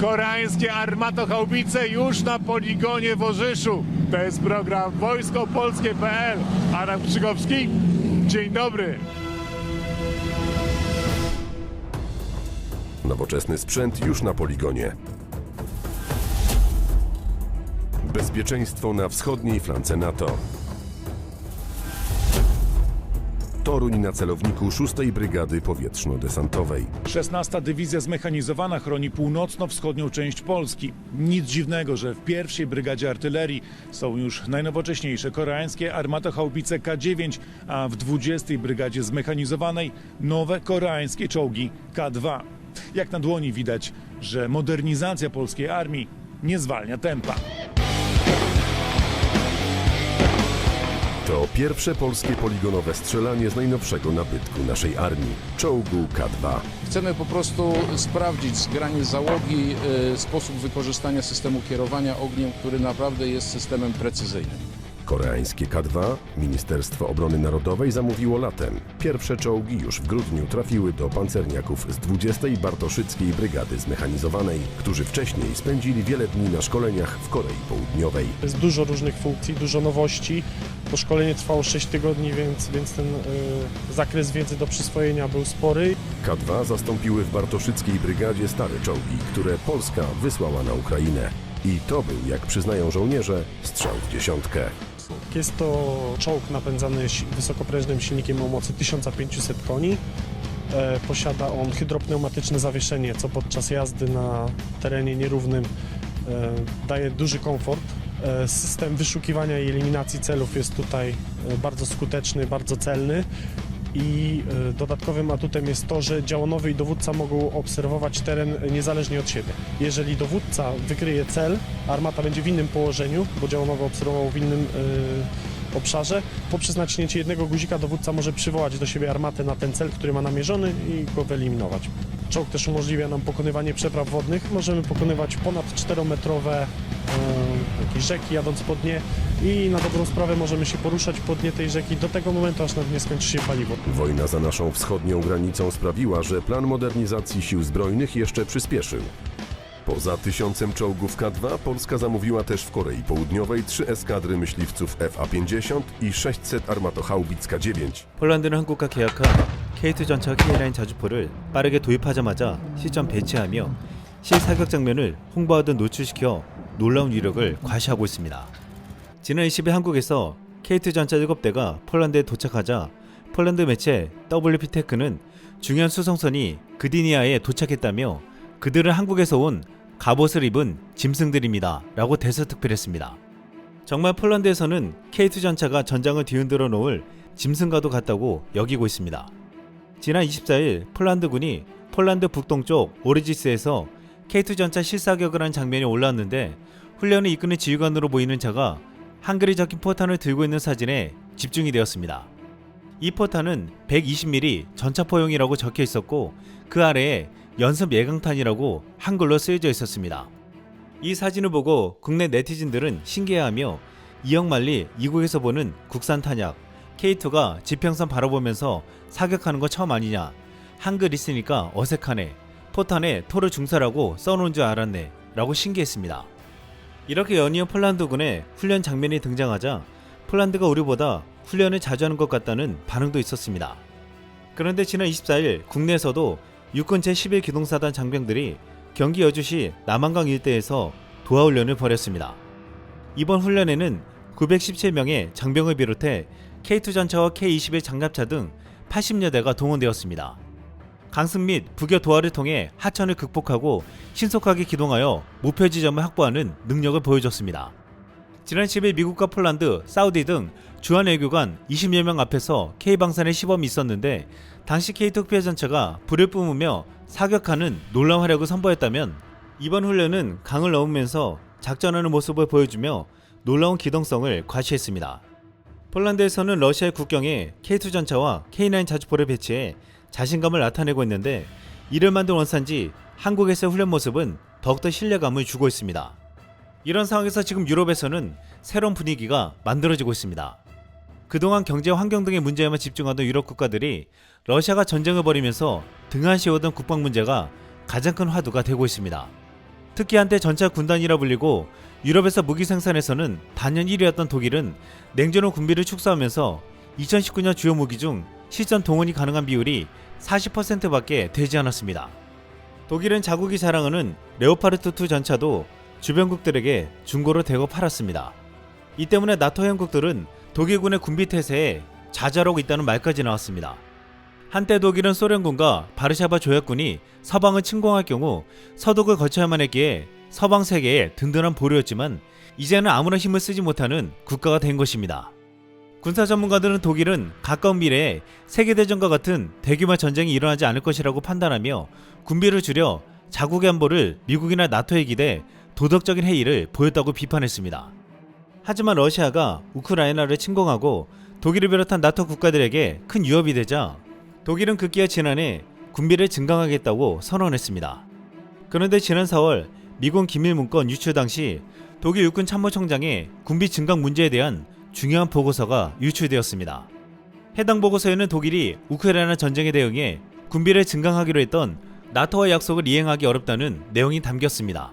Koreańskie armatochaubice już na poligonie w Orzyszu. To jest program wojskopolskie.pl. Adam Krzykowski, dzień dobry. Nowoczesny sprzęt już na poligonie. Bezpieczeństwo na wschodniej flance NATO. Toruń na celowniku 6. Brygady Powietrzno-Desantowej. 16. Dywizja Zmechanizowana chroni północno-wschodnią część Polski. Nic dziwnego, że w 1. Brygadzie Artylerii są już najnowocześniejsze koreańskie armatochaubice K9, a w 20. Brygadzie Zmechanizowanej nowe koreańskie czołgi K2. Jak na dłoni widać, że modernizacja polskiej armii nie zwalnia tempa. To pierwsze polskie poligonowe strzelanie z najnowszego nabytku naszej armii – czołgu K2. Chcemy po prostu sprawdzić zgranie załogi, sposób wykorzystania systemu kierowania ogniem, który naprawdę jest systemem precyzyjnym. Koreańskie K2 Ministerstwo Obrony Narodowej zamówiło latem. Pierwsze czołgi już w grudniu trafiły do pancerniaków z 20. Bartoszyckiej Brygady Zmechanizowanej, którzy wcześniej spędzili wiele dni na szkoleniach w Korei Południowej. Jest dużo różnych funkcji, dużo nowości. To szkolenie trwało 6 tygodni, więc ten zakres wiedzy do przyswojenia był spory. K2 zastąpiły w Bartoszyckiej Brygadzie stare czołgi, które Polska wysłała na Ukrainę. I to był, jak przyznają żołnierze, strzał w dziesiątkę. Jest to czołg napędzany wysokoprężnym silnikiem o mocy 1500 koni. Posiada on hydropneumatyczne zawieszenie, co podczas jazdy na terenie nierównym daje duży komfort. System wyszukiwania i eliminacji celów jest tutaj bardzo skuteczny, bardzo celny. I dodatkowym atutem jest to, że działonowy i dowódca mogą obserwować teren niezależnie od siebie. Jeżeli dowódca wykryje cel, armata będzie w innym położeniu, bo działonowy obserwował w innym obszarze. Poprzez naciśnięcie jednego guzika dowódca może przywołać do siebie armatę na ten cel, który ma namierzony i go wyeliminować. Czołg też umożliwia nam pokonywanie przepraw wodnych. Możemy pokonywać ponad 4-metrowe jakieś rzeki, jadąc po dnie i na dobrą sprawę możemy się poruszać po dnie tej rzeki do tego momentu, aż na dnie skończy się paliwo. Wojna za naszą wschodnią granicą sprawiła, że plan modernizacji sił zbrojnych jeszcze przyspieszył. Poza 1000 czołgów K2 Polska zamówiła też w Korei Południowej 3 eskadry myśliwców FA-50 i 600 armatochaubic K9. 폴란드는 한국과 계약한 K2 전차 K9 자주포를 빠르게 도입하자마자 시점 배치하며 실사격 장면을 홍보하듯 노출시켜 놀라운 위력을 과시하고 있습니다. 지난 20일 한국에서 K2 전차 7대가 폴란드에 도착하자 폴란드 매체 WP테크는 중요한 수송선이 그디니아에 도착했다며 그들은 한국에서 온 갑옷을 입은 짐승들입니다 라고 대서특필했습니다. 정말 폴란드에서는 K2 전차가 전장을 뒤흔들어 놓을 짐승과도 같다고 여기고 있습니다. 지난 24일 폴란드군이 폴란드 북동쪽 오르지스에서 K2 전차 실사격을 한 장면이 올라왔는데 훈련을 이끄는 지휘관으로 보이는 자가 한글이 적힌 포탄을 들고 있는 사진에 집중이 되었습니다. 이 포탄은 120mm 전차포용이라고 적혀 있었고 그 아래에 연습 예강탄이라고 한글로 쓰여져 있었습니다. 이 사진을 보고 국내 네티즌들은 신기해하며 이영만리 이국에서 보는 국산 탄약 K2가 지평선 바라보면서 사격하는 거 처음 아니냐, 한글 있으니까 어색하네, 포탄에 토르 중사라고 써놓은 줄 알았네 라고 신기했습니다. 이렇게 연이어 폴란드군의 훈련 장면이 등장하자 폴란드가 우리보다 훈련을 자주 하는 것 같다는 반응도 있었습니다. 그런데 지난 24일 국내에서도 육군 제11기동사단 장병들이 경기 여주시 남한강 일대에서 도하훈련을 벌였습니다. 이번 훈련에는 917명의 장병을 비롯해 K2 전차와 K21 장갑차 등 80여 대가 동원되었습니다. 강습 및 북여 도하를 통해 하천을 극복하고 신속하게 기동하여 목표 지점을 확보하는 능력을 보여줬습니다. 지난 10일 미국과 폴란드, 사우디 등 주한 외교관 20여 명 앞에서 K방산의 시범이 있었는데 당시 K2 피해 전차가 불을 뿜으며 사격하는 놀라운 활약을 선보였다면 이번 훈련은 강을 넘으면서 작전하는 모습을 보여주며 놀라운 기동성을 과시했습니다. 폴란드에서는 러시아의 국경에 K2 전차와 K9 자주포를 배치해 자신감을 나타내고 있는데 이를 만든 원산지 한국에서의 훈련 모습은 더욱더 신뢰감을 주고 있습니다. 이런 상황에서 지금 유럽에서는 새로운 분위기가 만들어지고 있습니다. 그동안 경제 환경 등의 문제에만 집중하던 유럽 국가들이 러시아가 전쟁을 벌이면서 등한시해오던 국방 문제가 가장 큰 화두가 되고 있습니다. 특히 한때 전차 군단이라 불리고 유럽에서 무기 생산에서는 단연 1위였던 독일은 냉전 후 군비를 축소하면서 2019년 주요 무기 중 실전 동원이 가능한 비율이 40%밖에 되지 않았습니다. 독일은 자국이 자랑하는 레오파르트 2 전차도 주변국들에게 중고로 대거 팔았습니다. 이 때문에 나토 회원국들은 독일군의 군비 태세에 좌절하고 있다는 말까지 나왔습니다. 한때 독일은 소련군과 바르샤바 조약군이 서방을 침공할 경우 서독을 거쳐야만 했기에 서방 세계의 든든한 보루였지만 이제는 아무런 힘을 쓰지 못하는 국가가 된 것입니다. 군사 전문가들은 독일은 가까운 미래에 세계대전과 같은 대규모 전쟁이 일어나지 않을 것이라고 판단하며 군비를 줄여 자국의 안보를 미국이나 나토에 기대 도덕적인 해이를 보였다고 비판했습니다. 하지만 러시아가 우크라이나를 침공하고 독일을 비롯한 나토 국가들에게 큰 위협이 되자 독일은 급기야 지난해 군비를 증강하겠다고 선언했습니다. 그런데 지난 4월 미군 기밀 문건 유출 당시 독일 육군 참모총장의 군비 증강 문제에 대한 중요한 보고서가 유출되었습니다. 해당 보고서에는 독일이 우크라이나 전쟁에 대응해 군비를 증강하기로 했던 나토와 약속을 이행하기 어렵다는 내용이 담겼습니다.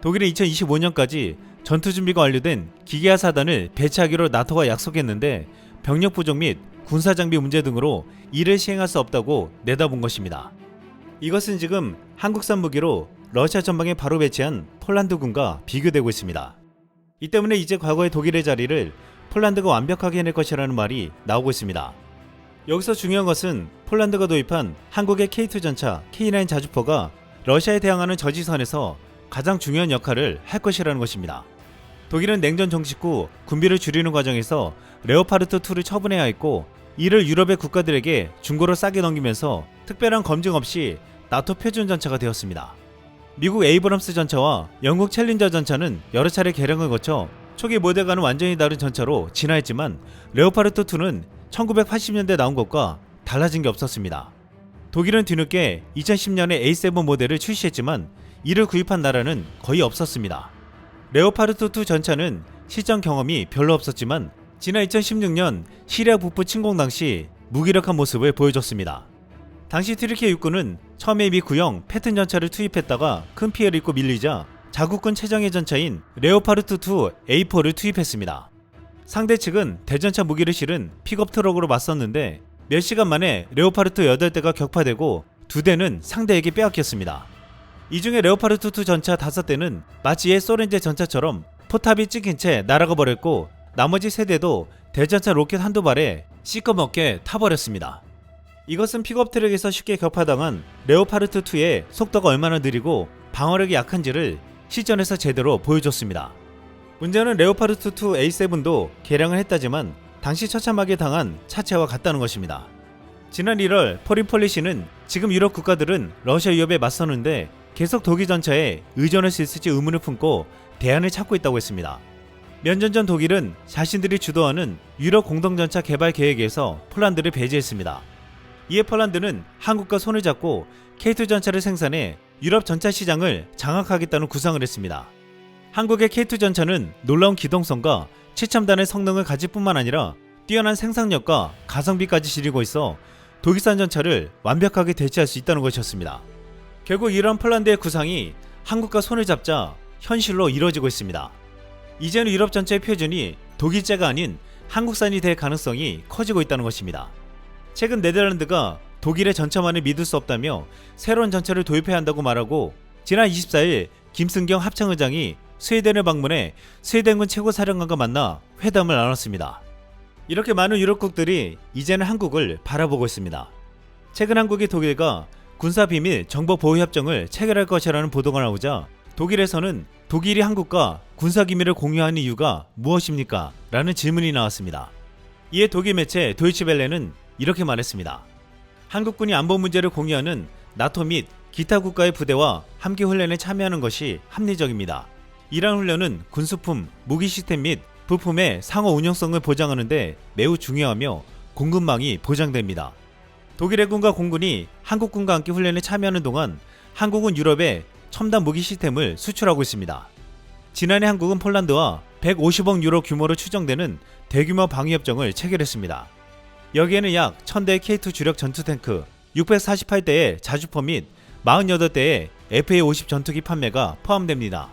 독일은 2025년까지 전투 준비가 완료된 기계화 사단을 배치하기로 나토가 약속했는데 병력 부족 및 군사 장비 문제 등으로 이를 시행할 수 없다고 내다본 것입니다. 이것은 지금 한국산 무기로 러시아 전방에 바로 배치한 폴란드군과 비교되고 있습니다. 이 때문에 이제 과거의 독일의 자리를 폴란드가 완벽하게 해낼 것이라는 말이 나오고 있습니다. 여기서 중요한 것은 폴란드가 도입한 한국의 K2 전차, K9 자주포가 러시아에 대항하는 저지선에서 가장 중요한 역할을 할 것이라는 것입니다. 독일은 냉전 종식 후 군비를 줄이는 과정에서 레오파르트 2를 처분해야 했고 이를 유럽의 국가들에게 중고로 싸게 넘기면서 특별한 검증 없이 나토 표준 전차가 되었습니다. 미국 에이브럼스 전차와 영국 챌린저 전차는 여러 차례 개량을 거쳐 초기 모델과는 완전히 다른 전차로 진화했지만 레오파르트 2는 1980년대 나온 것과 달라진 게 없었습니다. 독일은 뒤늦게 2010년에 A7 모델을 출시했지만 이를 구입한 나라는 거의 없었습니다. 레오파르트 2 전차는 실전 경험이 별로 없었지만 지난 2016년 시리아 북부 침공 당시 무기력한 모습을 보여줬습니다. 당시 튀르키예 육군은 처음에 미 구형 패튼 전차를 투입했다가 큰 피해를 입고 밀리자 자국군 최정예 전차인 레오파르트 2 A4를 투입했습니다. 상대 측은 대전차 무기를 실은 픽업 트럭으로 맞섰는데 몇 시간 만에 레오파르트 8대가 격파되고 2대는 상대에게 빼앗겼습니다. 이 중에 레오파르트 2 전차 5대는 마치 옛 소련제 전차처럼 포탑이 찍힌 채 날아가 버렸고 나머지 3대도 대전차 로켓 한두 발에 시꺼멓게 타버렸습니다. 이것은 픽업 트랙에서 쉽게 격파당한 레오파르트 2의 속도가 얼마나 느리고 방어력이 약한지를 실전에서 제대로 보여줬습니다. 문제는 레오파르트 2 A7도 개량을 했다지만 당시 처참하게 당한 차체와 같다는 것입니다. 지난 1월 포린폴리시는 지금 유럽 국가들은 러시아 위협에 맞서는데 계속 독일 전차에 의존할 수 있을지 의문을 품고 대안을 찾고 있다고 했습니다. 몇 년 전 독일은 자신들이 주도하는 유럽 공동전차 개발 계획에서 폴란드를 배제했습니다. 이에 폴란드는 한국과 손을 잡고 K2 전차를 생산해 유럽 전차 시장을 장악하겠다는 구상을 했습니다. 한국의 K2 전차는 놀라운 기동성과 최첨단의 성능을 가질 뿐만 아니라 뛰어난 생산력과 가성비까지 지니고 있어 독일산 전차를 완벽하게 대체할 수 있다는 것이었습니다. 결국 이러한 폴란드의 구상이 한국과 손을 잡자 현실로 이루어지고 있습니다. 이제는 유럽 전차의 표준이 독일제가 아닌 한국산이 될 가능성이 커지고 있다는 것입니다. 최근 네덜란드가 독일의 전차만을 믿을 수 없다며 새로운 전차를 도입해야 한다고 말하고 지난 24일 김승경 합참의장이 스웨덴을 방문해 스웨덴군 최고사령관과 만나 회담을 나눴습니다. 이렇게 많은 유럽국들이 이제는 한국을 바라보고 있습니다. 최근 한국이 독일과 군사비밀 정보보호협정을 체결할 것이라는 보도가 나오자 독일에서는 독일이 한국과 군사기밀을 공유하는 이유가 무엇입니까? 라는 질문이 나왔습니다. 이에 독일 매체 도이치벨레는 이렇게 말했습니다. 한국군이 안보 문제를 공유하는 나토 및 기타 국가의 부대와 함께 훈련에 참여하는 것이 합리적입니다. 이러한 훈련은 군수품, 무기 시스템 및 부품의 상호 운용성을 보장하는 데 매우 중요하며 공급망이 보장됩니다. 독일 해군과 공군이 한국군과 함께 훈련에 참여하는 동안 한국은 유럽에 첨단 무기 시스템을 수출하고 있습니다. 지난해 한국은 폴란드와 150억 유로 규모로 추정되는 대규모 방위협정을 체결했습니다. 여기에는 약 1000대의 K2 주력 전투탱크, 648대의 자주포 및 48대의 FA-50 전투기 판매가 포함됩니다.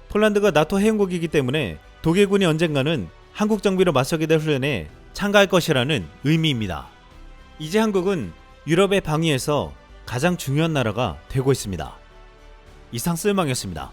폴란드가 나토 회원국이기 때문에 독일군이 언젠가는 한국 정비로 맞서게 될 훈련에 참가할 것이라는 의미입니다. 이제 한국은 유럽의 방위에서 가장 중요한 나라가 되고 있습니다. 이상 쓸망이었습니다.